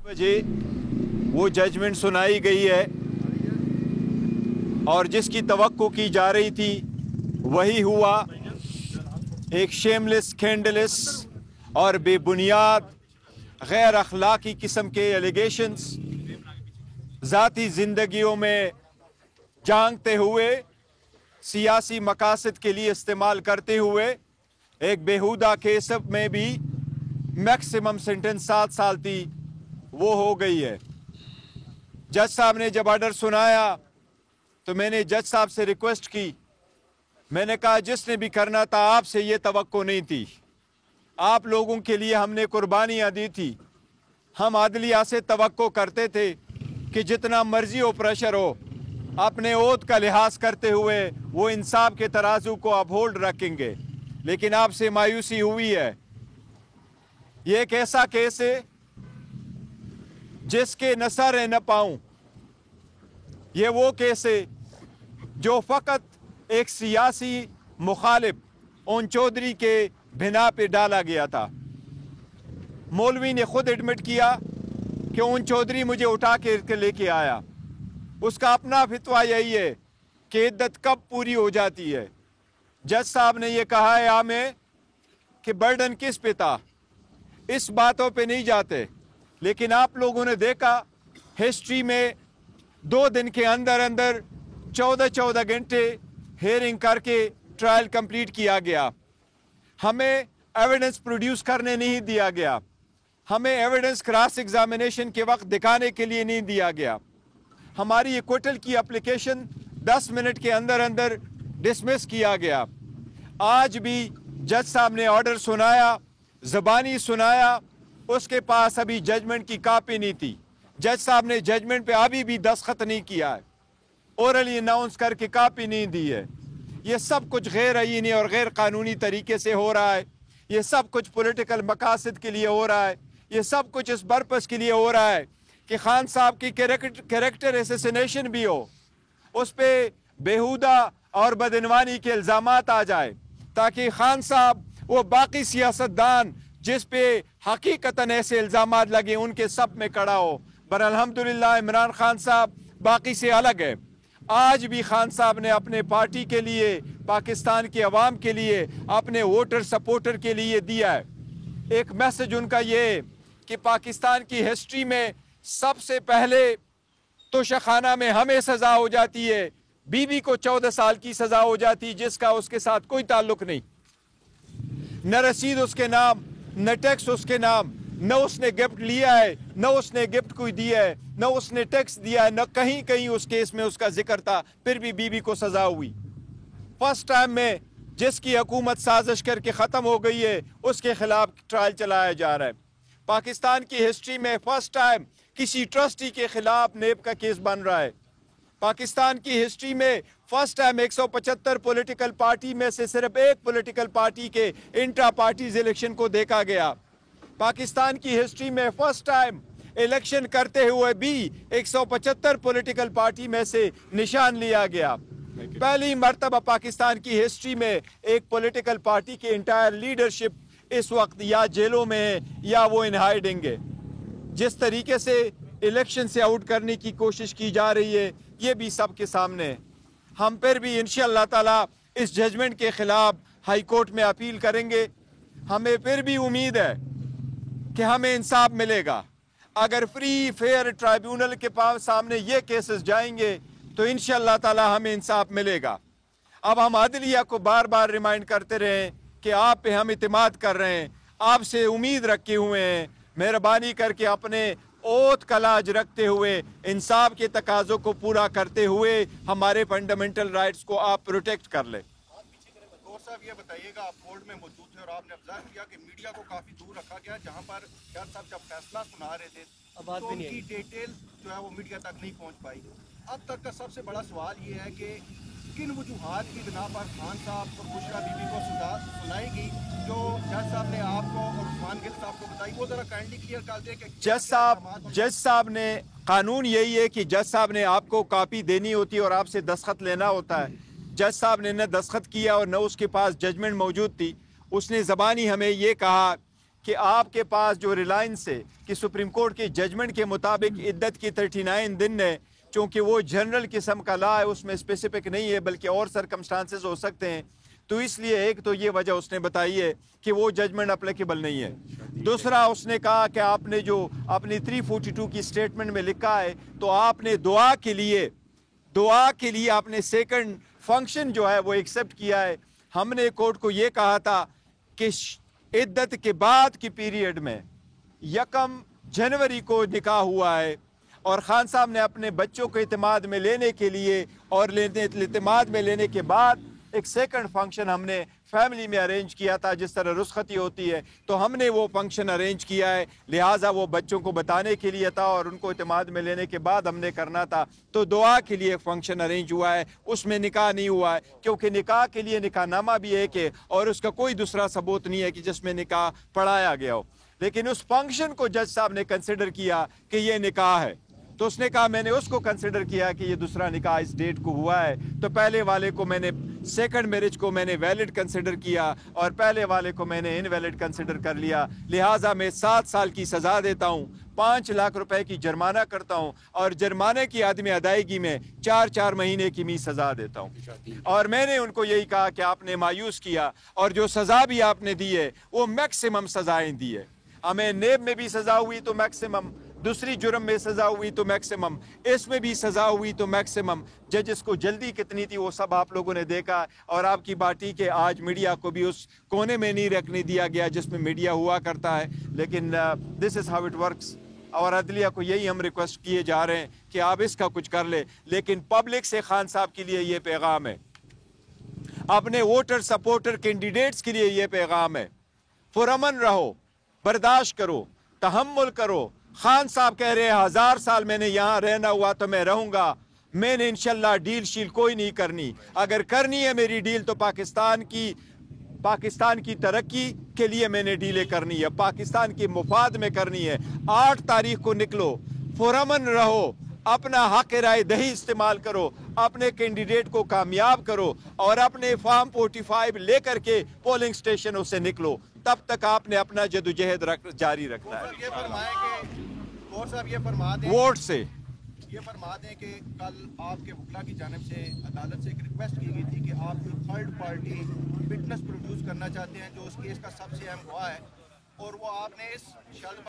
بجے وہ ججمنٹ سنائی گئی ہے اور جس کی توقع کی جا رہی تھی وہی ہوا. ایک شیملیس، اسکینڈلس اور بے بنیاد غیر اخلاقی قسم کے ایلیگیشنز ذاتی زندگیوں میں جانگتے ہوئے، سیاسی مقاصد کے لیے استعمال کرتے ہوئے، ایک بیہودہ کیس میں بھی میکسیمم سینٹنس 7 سال تھی وہ ہو گئی ہے. جج صاحب نے جب آرڈر سنایا تو میں نے جج صاحب سے ریکویسٹ کی. میں نے کہا جس نے بھی کرنا تھا آپ سے یہ توقع نہیں تھی. آپ لوگوں کے لیے ہم نے قربانیاں دی تھی. ہم عدلیہ سے توقع کرتے تھے کہ جتنا مرضی ہو پریشر ہو اپنے عہد کا لحاظ کرتے ہوئے وہ انصاف کے ترازو کو اپ ہولڈ رکھیں گے. لیکن آپ سے مایوسی ہوئی ہے. یہ ایک ایسا کیس ہے جس کے نہ سر نہ پاؤں. یہ وہ کیس ہے جو فقط ایک سیاسی مخالف اون چودھری کے بنا پہ ڈالا گیا تھا. مولوی نے خود ایڈمٹ کیا کہ اون چودھری مجھے اٹھا کے لے کے آیا. اس کا اپنا فتویٰ یہی ہے کہ عدت کب پوری ہو جاتی ہے. جج صاحب نے یہ کہا ہے ہمیں کہ برڈن کس پہ تھا. اس باتوں پہ نہیں جاتے، لیکن آپ لوگوں نے دیکھا ہسٹری میں 2 دن کے اندر 14 گھنٹے ہیئرنگ کر کے ٹرائل کمپلیٹ کیا گیا. ہمیں ایویڈنس پروڈیوس کرنے نہیں دیا گیا. ہمیں ایویڈنس کراس ایگزامینیشن کے وقت دکھانے کے لیے نہیں دیا گیا. ہماری ایکویٹل کی اپلیکیشن 10 منٹ کے اندر ڈسمس کیا گیا. آج بھی جج صاحب نے آرڈر سنایا، زبانی سنایا، اس کے پاس ابھی ججمنٹ کی کاپی نہیں تھی. جج صاحب نے ججمنٹ پہ ابھی بھی دستخط نہیں کیا ہے، اورلی اناؤنس کر کے کاپی نہیں دی ہے. یہ سب کچھ غیر آئینی اور غیر قانونی طریقے سے ہو رہا ہے. یہ سب کچھ پولیٹیکل مقاصد کے لیے ہو رہا ہے. یہ سب کچھ اس پرپس کے لیے ہو رہا ہے کہ خان صاحب کی کریکٹر اسیسینیشن بھی ہو، اس پہ بیہودہ اور بدعنوانی کے الزامات آ جائے تاکہ خان صاحب وہ باقی سیاستدان جس پہ حقیقتاً ایسے الزامات لگے ان کے سب میں کڑا ہو. پر الحمدللہ عمران خان صاحب باقی سے الگ ہے. آج بھی خان صاحب نے اپنے پارٹی کے لیے، پاکستان کے عوام کے لیے، اپنے ووٹر سپورٹر کے لیے دیا ہے. ایک میسج ان کا یہ کہ پاکستان کی ہسٹری میں سب سے پہلے توشہ خانہ میں ہمیں سزا ہو جاتی ہے، بی بی کو 14 سال کی سزا ہو جاتی جس کا اس کے ساتھ کوئی تعلق نہیں. نہ رسید اس کے نام، نہ ٹیکس اس کے نام، نہ اس نے گفٹ لیا ہے، نہ اس نے گفٹ کوئی دیا ہے، نہ اس نے ٹیکس دیا ہے، نہ کہیں اس کیس میں اس کا ذکر تھا. پھر بھی بی بی کو سزا ہوئی. فرسٹ ٹائم میں جس کی حکومت سازش کر کے ختم ہو گئی ہے اس کے خلاف ٹرائل چلایا جا رہا ہے. پاکستان کی ہسٹری میں فرسٹ ٹائم کسی ٹرسٹی کے خلاف نیب کا کیس بن رہا ہے. پاکستان کی ہسٹری میں فرسٹ ٹائم 175 پولیٹیکل پارٹی میں سے صرف ایک پولیٹیکل پارٹی کے انٹرا پارٹیز الیکشن کو دیکھا گیا. پاکستان کی ہسٹری میں فرسٹ ٹائم الیکشن کرتے ہوئے بھی 175 پولیٹیکل پارٹی میں سے نشان لیا گیا. پہلی مرتبہ پاکستان کی ہسٹری میں ایک پولیٹیکل پارٹی کے انٹائر لیڈرشپ اس وقت یا جیلوں میں ہے یا وہ ان ہائیڈنگ ہے. جس طریقے سے الیکشن سے آؤٹ کرنے کی کوشش کی جا رہی ہے یہ بھی سب کے سامنے ہے. ہم پھر بھی انشاءاللہ تعالی اس ججمنٹ کے خلاف ہائی کورٹ میں اپیل کریں گے. ہمیں پھر بھی امید ہے کہ ہمیں انصاف ملے گا. اگر فری فیئر ٹرائیبیونل کے سامنے یہ کیسز جائیں گے تو انشاءاللہ تعالی ہمیں انصاف ملے گا. اب ہم عدلیہ کو بار بار ریمائنڈ کرتے رہیں کہ آپ پہ ہم اعتماد کر رہے ہیں، آپ سے امید رکھے ہوئے ہیں. مہربانی کر کے اپنے اوت کا لاج رکھتے ہوئے انصاف کے تقاضوں کو پورا کرتے ہوئے ہمارے فنڈامنٹل رائٹس کو آپ پروٹیکٹ کر لیں. گور صاحب یہ بتائیے گا، آپ کورٹ میں موجود تھے اور آپ نے ابزرو کیا کہ میڈیا کو کافی دور رکھا گیا، جہاں پر جج صاحب جب فیصلہ سنا رہے تھے تو ان کی ڈیٹیل جو ہے وہ میڈیا تک نہیں پہنچ پائی. اب تک کا سب سے بڑا سوال یہ ہے کہ کن وجوہات کی بنا پر خان صاحب اور بشرا بی بی کو سزا سنائی گئی جو جج صاحب نے آپ کو اور عثمان گل صاحب کو بتائی، وہ ذرا کائنڈلی کلیئر کر دیں کہ جج صاحب نے قانون یہی ہے کہ جج صاحب نے آپ کو کاپی دینی ہوتی ہے اور آپ سے دستخط لینا ہوتا ہے. جج صاحب نے نہ دستخط کیا اور نہ اس کے پاس ججمنٹ موجود تھی. اس نے زبانی ہمیں یہ کہا کہ آپ کے پاس جو ریلائنس ہے کہ سپریم کورٹ کے ججمنٹ کے مطابق عدت کی 39 دن ہے، چونکہ وہ جنرل قسم کا لا ہے، اس میں اسپیسیفک نہیں ہے بلکہ اور سرکمسٹانسز ہو سکتے ہیں، تو اس لیے ایک تو یہ وجہ اس نے بتائی ہے کہ وہ ججمنٹ اپلیکیبل نہیں ہے۔ دوسرا اس نے کہا کہ آپ نے جو اپنی 342 کی سٹیٹمنٹ میں لکھا ہے تو آپ نے دعا کے لیے آپ نے سیکنڈ فنکشن جو ہے وہ ایکسیپٹ کیا ہے۔ ہم نے کورٹ کو یہ کہا تھا کہ عدت کے بعد کی پیریڈ میں 1 جنوری کو نکاح ہوا ہے اور خان صاحب نے اپنے بچوں کو اعتماد میں لینے کے لیے اور اعتماد میں لینے کے بعد ایک سیکنڈ فنکشن ہم نے فیملی میں ارینج کیا تھا، جس طرح رخصتی ہوتی ہے تو ہم نے وہ فنکشن ارینج کیا ہے، لہٰذا وہ بچوں کو بتانے کے لیے تھا اور ان کو اعتماد میں لینے کے بعد ہم نے کرنا تھا، تو دعا کے لیے فنکشن ارینج ہوا ہے، اس میں نکاح نہیں ہوا ہے، کیونکہ نکاح کے لیے نکاح نامہ بھی ایک ہے اور اس کا کوئی دوسرا ثبوت نہیں ہے کہ جس میں نکاح پڑھایا گیا ہو، لیکن اس فنکشن کو جج صاحب نے کنسیڈر کیا کہ یہ نکاح ہے، تو اس نے کہا میں نے اس کو کنسیڈر کیا کہ یہ دوسرا نکاح اس ڈیٹ کو ہوا ہے، تو پہلے والے کو میں نے سیکنڈ میرج کو میں نے ویلڈ کنسیڈر کیا اور پہلے والے کو میں نے انویلڈ کنسیڈر کر لیا، لہٰذا میں 7 سال کی سزا دیتا ہوں، 5 لاکھ روپے کی جرمانہ کرتا ہوں اور جرمانے کی عدم ادائیگی میں 4 مہینے کی سزا دیتا ہوں۔ اور میں نے ان کو یہی کہا کہ آپ نے مایوس کیا اور جو سزا بھی آپ نے دی ہے وہ میکسیمم سزائیں دی ہے، ہمیں نیب میں بھی سزا ہوئی تو میکسیمم، دوسری جرم میں سزا ہوئی تو میکسیمم، اس میں بھی سزا ہوئی تو میکسیمم، ججز کو جلدی کتنی تھی وہ سب آپ لوگوں نے دیکھا، اور آپ کی پارٹی کے آج میڈیا کو بھی اس کونے میں نہیں رکھنے دیا گیا جس میں میڈیا ہوا کرتا ہے، لیکن دس از ہاؤ اٹ ورکس، اور عدلیہ کو یہی ہم ریکویسٹ کیے جا رہے ہیں کہ آپ اس کا کچھ کر لیں، لیکن پبلک سے خان صاحب کے لیے یہ پیغام ہے، اپنے ووٹر سپورٹر کینڈیڈیٹس کے لیے یہ پیغام ہے، پرامن رہو، برداشت کرو، تحمل کرو، خان صاحب کہہ رہے ہیں 1000 سال میں نے یہاں رہنا ہوا تو میں رہوں گا، میں نے انشاءاللہ ڈیل شیل کوئی نہیں کرنی، اگر کرنی ہے میری ڈیل تو پاکستان کی ترقی کے لیے میں نے ڈیلیں کرنی ہے، پاکستان کے مفاد میں کرنی ہے، 8 تاریخ کو نکلو، پرامن رہو، اپنا حق رائے دہی استعمال کرو، اپنے کینڈیڈیٹ کو کامیاب کرو اور اپنے فارم 45 لے کر کے پولنگ سٹیشنوں سے نکلو، تب تک آپ نے اپنا جدوجہد جاری رکھنا ہے۔ یہ فرمائیں کہ گور صاحب یہ فرما دیں ووٹ سے یہ فرما دیں کہ کل آپ کے وکلا کی جانب سے عدالت سے ایک ریکویسٹ کی گئی تھی کہ آپ جو تھرڈ پارٹی وٹنس پروڈیوس کرنا چاہتے ہیں جو اس کیس کا سب سے اہم گواہ ہے، اور وہ آپ نے اس